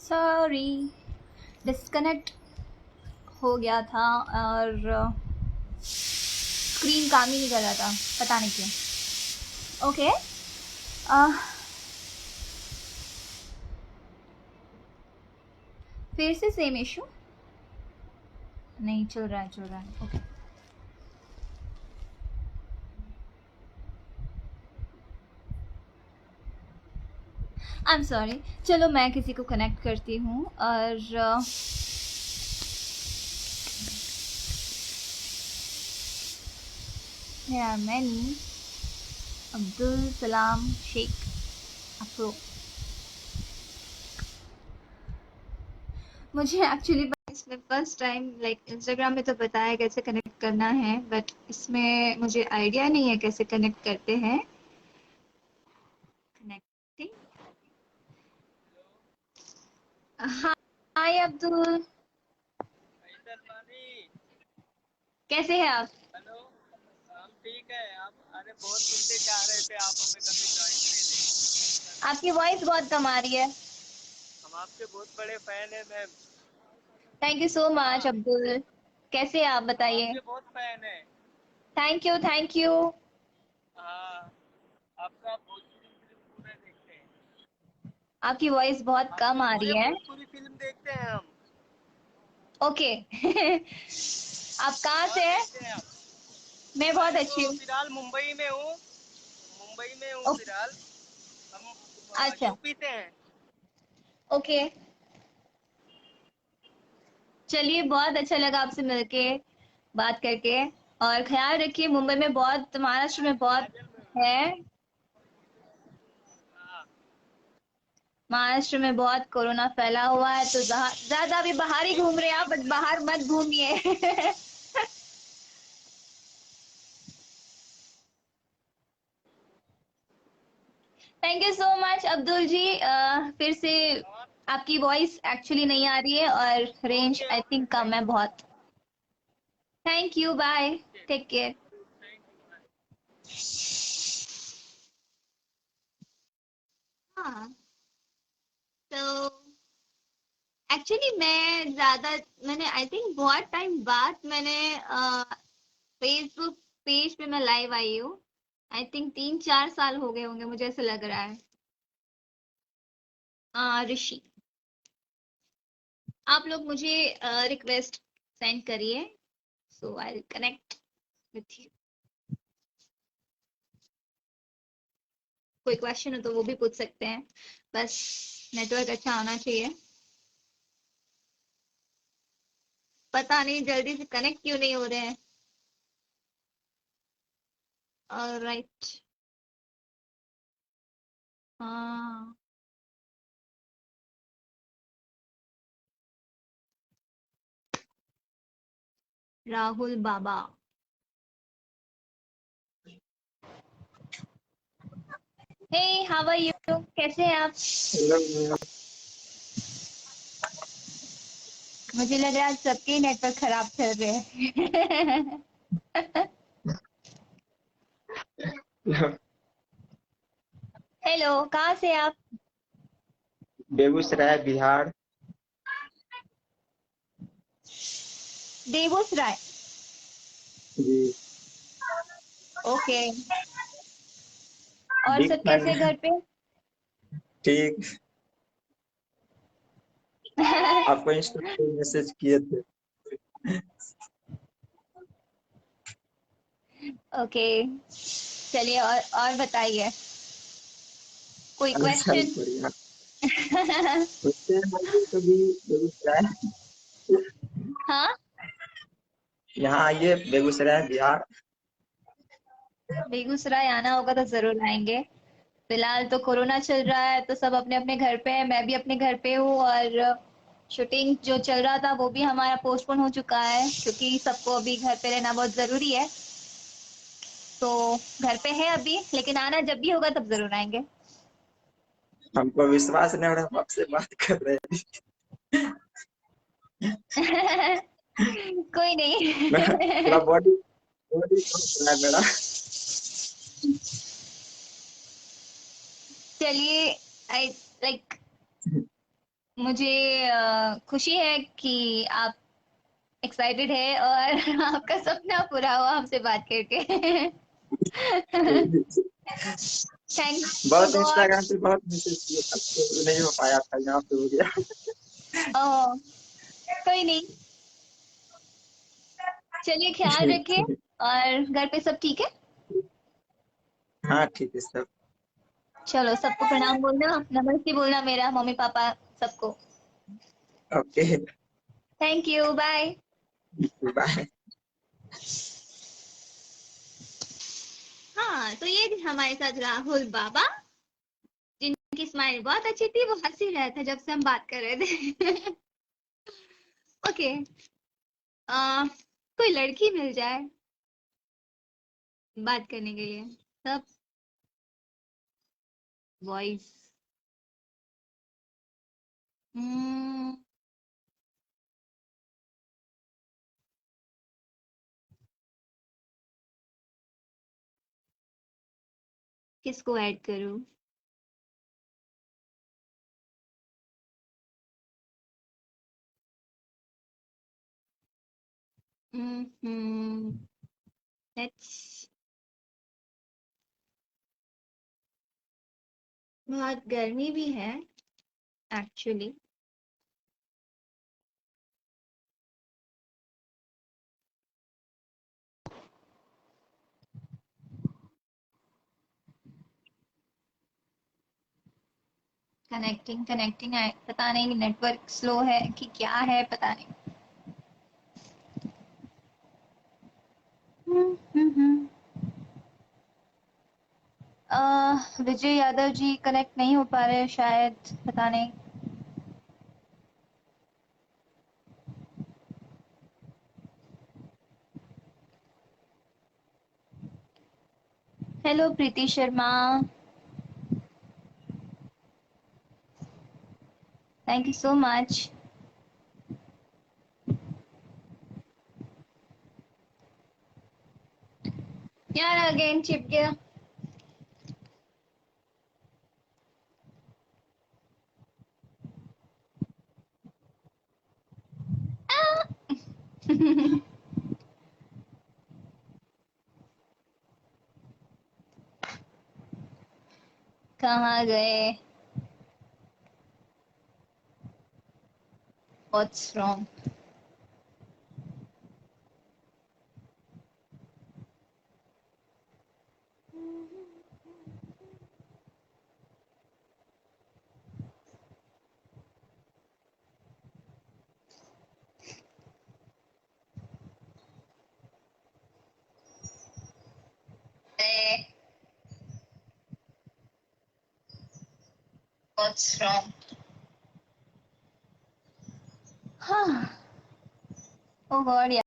Sorry, disconnect हो गया था और स्क्रीन काम ही नहीं कर रहा था, पता नहीं क्यों। ओके, फिर से सेम इशू नहीं चल रहा है। Okay, I am sorry. चलो मैं किसी को कनेक्ट करती हूँ और there are many. Abdul Salam Sheikh अफरो। मुझे एक्चुअली इसमें फर्स्ट टाइम लाइक इंस्टाग्राम में तो बताया कैसे कनेक्ट करना है, बट इसमें मुझे आइडिया नहीं है कैसे कनेक्ट करते हैं। कनेक्टिंग। हाय अब्दुल, कैसे हैं आप? हेलो, हम ठीक है। आप अरे बहुत सुनते जा रहे थे, आप हमें कभी ज्वाइन नहीं। आपकी वॉइस बहुत कम आ रही है। हम आपके बहुत बड़े फैन हैं ma'am. Thank you so much हाँ, अब्दुल। कैसे हैं आप हम बताइए? आपके बहुत फैन हैं। Thank you, thank you. हाँ, आपका भोजपुरी फिल्म पूरे देखते हैं। आपकी वॉइस बहुत कम आपके आ पूरे रही है। भोजपुरी फिल्म देखते हैं हम। ओके। आप कहाँ कहाँ से हैं? रहते हैं आप? मैं बहुत मैं अच्छी तो हूँ। फिलहाल मुंबई में हूँ। मुंबई में हूँ ओ, फिलहाल। हम अच्छा, यूपी से हैं। ओके। चलिए, बहुत अच्छा लगा आपसे मिलके, बात करके। और ख्याल रखिए, मुंबई में बहुत, महाराष्ट्र में बहुत काजल में। है। हाँ, महाराष्ट्र में बहुत कोरोना फैला हुआ है, तो ज्यादा अभी बाहर ही घूम रहे हैं आप, बट बाहर मत घूमिए। Thank you so much Abdul ji. फिर से और आपकी वॉइस एक्चुअली नहीं आ रही है और range okay I okay, think come thank है यू मैम। बहुत। Thank you, bye. Okay, take care. Thank you. हाँ, तो एक्चुअली मैंने आई थिंक बहुत टाइम बाद मैंने फेसबुक पेज पे मैं लाइव आई हूँ। आई थिंक 3-4 साल हो गए होंगे, मुझे ऐसा लग रहा है। ऋषि, आप लोग मुझे रिक्वेस्ट सेंड करिए, so I will connect with you. कोई क्वेश्चन हो तो वो भी पूछ सकते हैं, बस नेटवर्क अच्छा होना चाहिए। पता नहीं जल्दी से कनेक्ट क्यों नहीं हो रहे हैं। ऑलराइट। हाँ, राहुल बाबा। हे, हाउ आर यू? कैसे हैं आप? हेलो। मुझे लग रहा है आज सबके नेटवर्क खराब चल रहे हैं। हेलो, कहाँ से आप? बेगूसराय बिहार। बेगूसराय। जी। ओके। और बिग सब फैन। कैसे घर पे? ठीक। आपको इंस्टा पे मैसेज किए थे। ओके, चलिए, और बताइए, कोई अच्छा, क्वेश्चन? बढ़िया। उससे आइए कभी बेगूसराय। हाँ, यहाँ आइए बेगूसराय बिहार। बेगूसराय आना होगा तो जरूर आएंगे। फिलहाल तो कोरोना चल रहा है, तो सब अपने अपने घर पे है, मैं भी अपने घर पे हूँ। और शूटिंग जो चल रहा था वो भी हमारा पोस्टपोन हो चुका है, क्योंकि सबको अभी घर पे रहना बहुत जरूरी है। तो घर पे है अभी, लेकिन आना जब भी होगा तब जरूर आएंगे। हमको विश्वास नहीं हो रहा, हम आपसे बात कर रहे कोई हैं। नहीं। थोड़ा बॉडी बॉडी कम रहा है मेरा। चलिए, आई लाइक मुझे खुशी है कि आप एक्साइटेड है और आपका सपना पूरा हुआ हमसे बात करके। थैंक्स टू बहुत गॉड। इंस्टाग्राम पे बहुत मैसेज किए तब तो नहीं हो पाया था, यहाँ पे हो गया। ओह, कोई नहीं, चलिए ख्याल ठीक रखिए। है। और घर पे सब ठीक है? हाँ ठीक है सब। चलो, सबको प्रणाम बोलना, नमस्ते बोलना मेरा, मम्मी पापा सबको। Okay. Thank you, bye. Bye. हाँ, तो ये थे हमारे साथ राहुल बाबा, जिनकी स्माइल बहुत अच्छी थी, वो हंस ही रहा था जब से हम बात कर रहे थे। ओके। कोई लड़की मिल जाए बात करने के लिए, सब वॉइस। किसको ऐड करूं? Hmm let's. बहुत गर्मी भी है एक्चुअली। कनेक्टिंग कनेक्टिंग है, पता नहीं नेटवर्क स्लो है कि क्या है, पता नहीं। विजय यादव जी कनेक्ट नहीं हो पा रहे शायद, पता नहीं। Hello Preeti Sharma, thank you so much. यार अगेन चिप गया। कहाँ गए? What's wrong? What's wrong? हाँ, ओ गॉड।